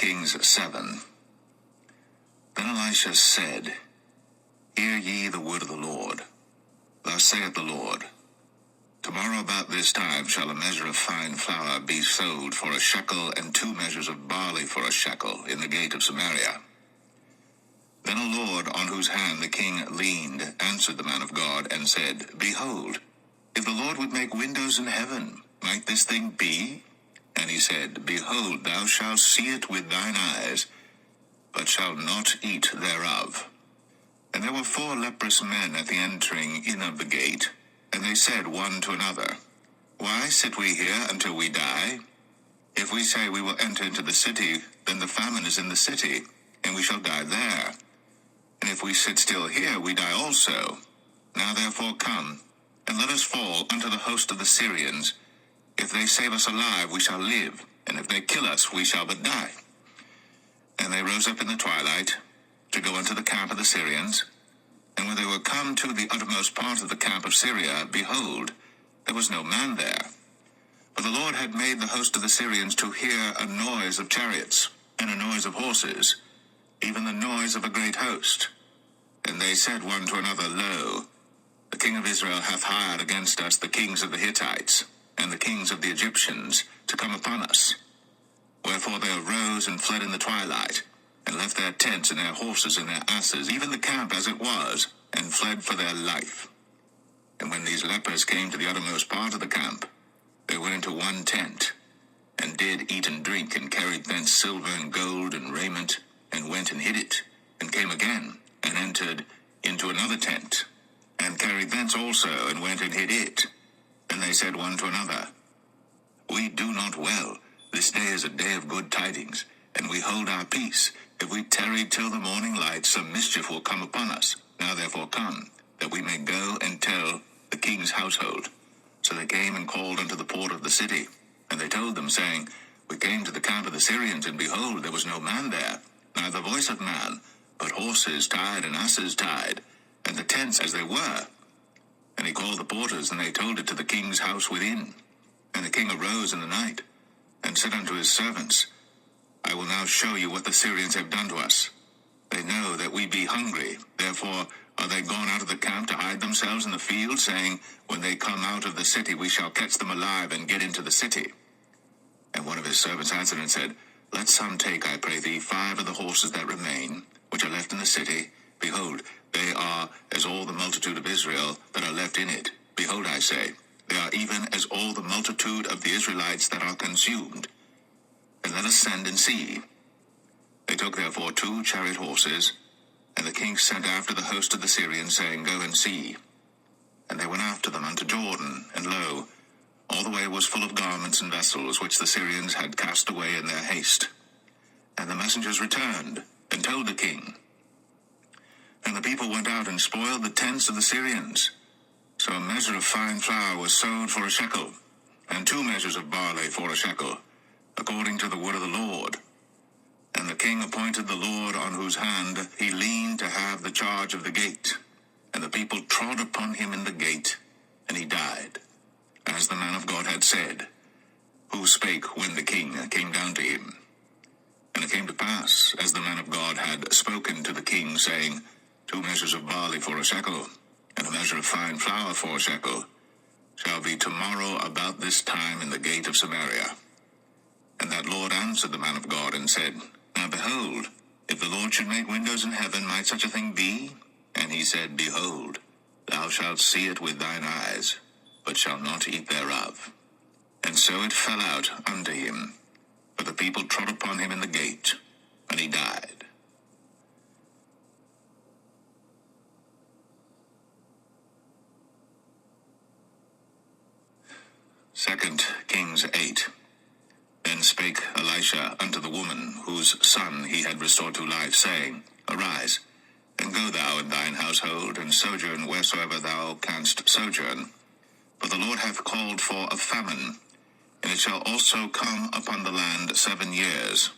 Kings 7. Then Elisha said, Hear ye the word of the Lord. Thus saith the Lord, Tomorrow about this time shall a measure of fine flour be sold for a shekel, and 2 measures of barley for a shekel, in the gate of Samaria. Then a Lord, on whose hand the king leaned, answered the man of God, and said, Behold, if the Lord would make windows in heaven, might this thing be? And he said, Behold, thou shalt see it with thine eyes, but shalt not eat thereof. And there were 4 leprous men at the entering in of the gate, and they said one to another, Why sit we here until we die? If we say we will enter into the city, then the famine is in the city, and we shall die there. And if we sit still here, we die also. Now therefore come, and let us fall unto the host of the Syrians. If they save us alive, we shall live, and if they kill us, we shall but die. And they rose up in the twilight, to go unto the camp of the Syrians. And when they were come to the uttermost part of the camp of Syria, behold, there was no man there. For the Lord had made the host of the Syrians to hear a noise of chariots, and a noise of horses, even the noise of a great host. And they said one to another, Lo, the king of Israel hath hired against us the kings of the Hittites, and the kings of the Egyptians, to come upon us. Wherefore they arose and fled in the twilight, and left their tents and their horses and their asses, even the camp as it was, and fled for their life. And when these lepers came to the uttermost part of the camp, they went into one tent, and did eat and drink, and carried thence silver and gold and raiment, and went and hid it, and came again, and entered into another tent, and carried thence also, and went and hid it. And they said one to another, We do not well. This day is a day of good tidings, and we hold our peace. If we tarry till the morning light, some mischief will come upon us. Now therefore come, that we may go and tell the king's household. So they came and called unto the port of the city. And they told them, saying, We came to the camp of the Syrians, and behold, there was no man there, neither voice of man, but horses tied and asses tied, and the tents as they were. And he called the porters, and they told it to the king's house within. And the king arose in the night, and said unto his servants, I will now show you what the Syrians have done to us. They know that we be hungry, therefore are they gone out of the camp to hide themselves in the field, saying, When they come out of the city, we shall catch them alive, and get into the city. And one of his servants answered and said, Let some take, I pray thee, 5 of the horses that remain, which are left in the city. Behold, they are as all the multitude of Israel that are left in it. Behold, I say, they are even as all the multitude of the Israelites that are consumed. And let us send and see. They took therefore 2 chariot horses, and the king sent after the host of the Syrians, saying, Go and see. And they went after them unto Jordan, and lo, all the way was full of garments and vessels, which the Syrians had cast away in their haste. And the messengers returned, and told the king. And the people went out and spoiled the tents of the Syrians. So a measure of fine flour was sold for a shekel, and 2 measures of barley for a shekel, according to the word of the Lord. And the king appointed the Lord, on whose hand he leaned, to have the charge of the gate. And the people trod upon him in the gate, and he died, as the man of God had said, who spake when the king came down to him. And it came to pass, as the man of God had spoken to the king, saying, 2 measures of barley for a shekel, and a measure of fine flour for a shekel, shall be tomorrow about this time in the gate of Samaria. And that Lord answered the man of God, and said, Now behold, if the Lord should make windows in heaven, might such a thing be? And he said, Behold, thou shalt see it with thine eyes, but shalt not eat thereof. And so it fell out unto him, for the people trod upon him in the gate, and he died. 2 Kings 8. Then spake Elisha unto the woman, whose son he had restored to life, saying, Arise, and go thou and thine household, and sojourn wheresoever thou canst sojourn. For the Lord hath called for a famine, and it shall also come upon the land 7 years.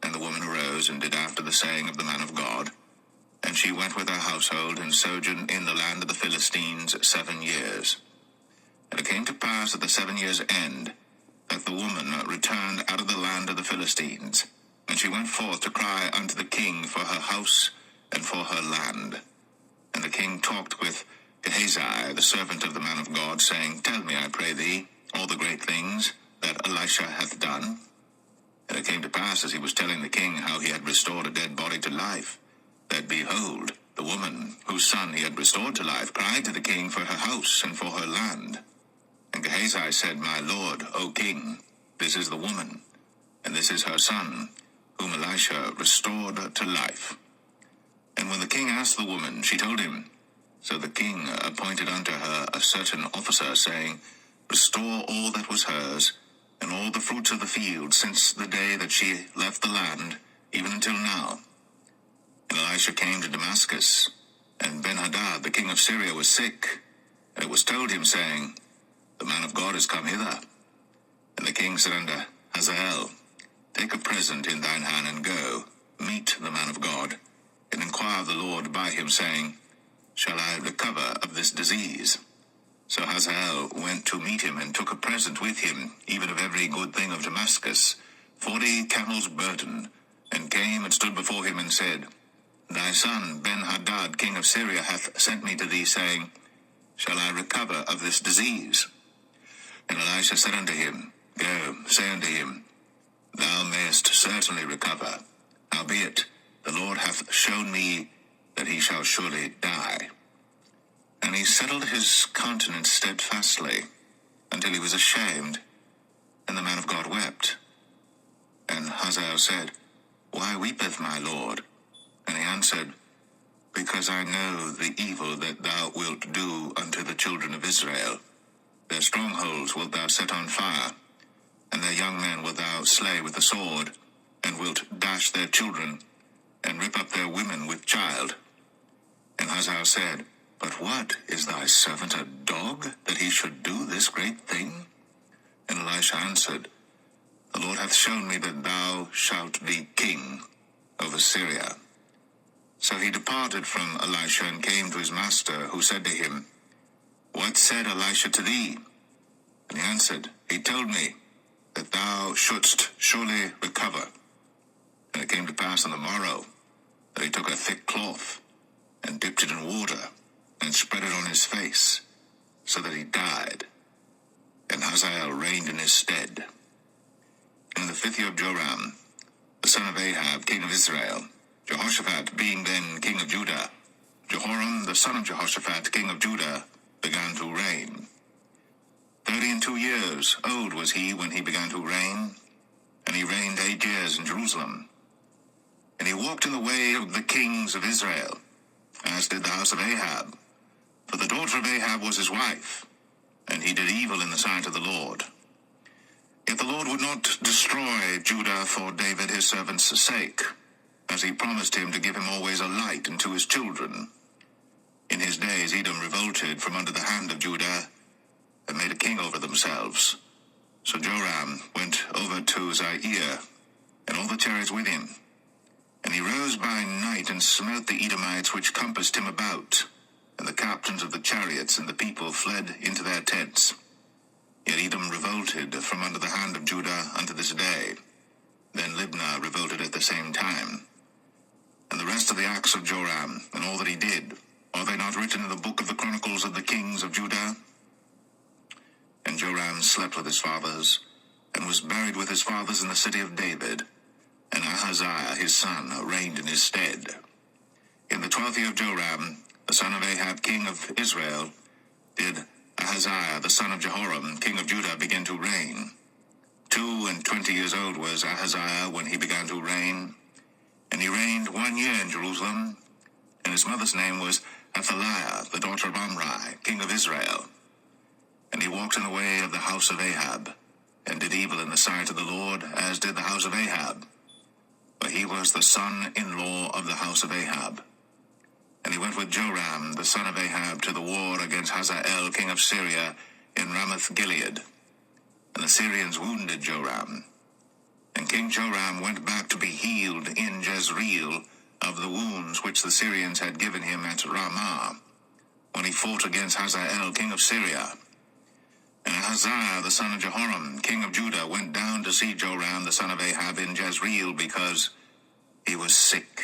And the woman arose, and did after the saying of the man of God. And she went with her household, and sojourned in the land of the Philistines 7 years. And it came to pass at the 7 years' end, that the woman returned out of the land of the Philistines, And she went forth to cry unto the king for her house and for her land. And the king talked with Gehazi, the servant of the man of God, saying, Tell me, I pray thee, all the great things that Elisha hath done. And it came to pass, as he was telling the king how he had restored a dead body to life, that, behold, the woman whose son he had restored to life cried to the king for her house and for her land. And Gehazi said, My lord, O king, this is the woman, and this is her son, whom Elisha restored to life. And when the king asked the woman, she told him. So the king appointed unto her a certain officer, saying, Restore all that was hers, and all the fruits of the field, since the day that she left the land, even until now. And Elisha came to Damascus, and Ben-Hadad the king of Syria was sick. And it was told him, saying, The man of God is come hither. And the king said unto Hazael, Take a present in thine hand, and go, meet the man of God, and inquire of the Lord by him, saying, Shall I recover of this disease? So Hazael went to meet him, and took a present with him, even of every good thing of Damascus, 40 camels' burden, and came and stood before him, and said, Thy son Ben-Hadad king of Syria hath sent me to thee, saying, Shall I recover of this disease? And Elisha said unto him, Go, say unto him, Thou mayest certainly recover. Howbeit, the Lord hath shown me that he shall surely die. And he settled his countenance steadfastly, until he was ashamed, and the man of God wept. And Hazael said, Why weepeth my lord? And he answered, Because I know the evil that thou wilt do unto the children of Israel. Their strongholds wilt thou set on fire, and their young men wilt thou slay with the sword, and wilt dash their children, and rip up their women with child. And Hazael said, But what, is thy servant a dog, that he should do this great thing? And Elisha answered, The Lord hath shown me that thou shalt be king over Syria. So he departed from Elisha, and came to his master, who said to him, What said Elisha to thee? And he answered, He told me that thou shouldst surely recover. And it came to pass on the morrow, that he took a thick cloth, and dipped it in water, and spread it on his face, so that he died. And Hazael reigned in his stead. In the 5th year of Joram, the son of Ahab, king of Israel, Jehoshaphat being then king of Judah, Jehoram, the son of Jehoshaphat, king of Judah, began to reign. 32 years old was he when he began to reign, and he reigned 8 years in Jerusalem. And he walked in the way of the kings of Israel, as did the house of Ahab. For the daughter of Ahab was his wife, and he did evil in the sight of the Lord. Yet the Lord would not destroy Judah for David his servant's sake, as he promised him to give him always a light unto his children. In his days Edom revolted from under the hand of Judah, and made a king over themselves. So Joram went over to Zair, and all the chariots with him. And he rose by night, and smote the Edomites which compassed him about, and the captains of the chariots, and the people fled into their tents. Yet Edom revolted from under the hand of Judah unto this day. Then Libnah revolted at the same time. And the rest of the acts of Joram, and all that he did, are they not written in the book of the Chronicles of the kings of Judah? And Joram slept with his fathers, and was buried with his fathers in the city of David. And Ahaziah his son reigned in his stead. In the 12th year of Joram, the son of Ahab king of Israel, did Ahaziah the son of Jehoram king of Judah begin to reign. 22 years old was Ahaziah when he began to reign. And he reigned 1 year in Jerusalem, and his mother's name was Athaliah, the daughter of Omri, king of Israel. And he walked in the way of the house of Ahab, and did evil in the sight of the Lord, as did the house of Ahab. For he was the son-in-law of the house of Ahab. And he went with Joram, the son of Ahab, to the war against Hazael, king of Syria, in Ramoth-Gilead. And the Syrians wounded Joram. And King Joram went back to be healed in Jezreel of the wounds which the Syrians had given him at Ramah, when he fought against Hazael, king of Syria. And Ahaziah, the son of Jehoram, king of Judah, went down to to see Joram the son of Ahab in Jezreel because he was sick.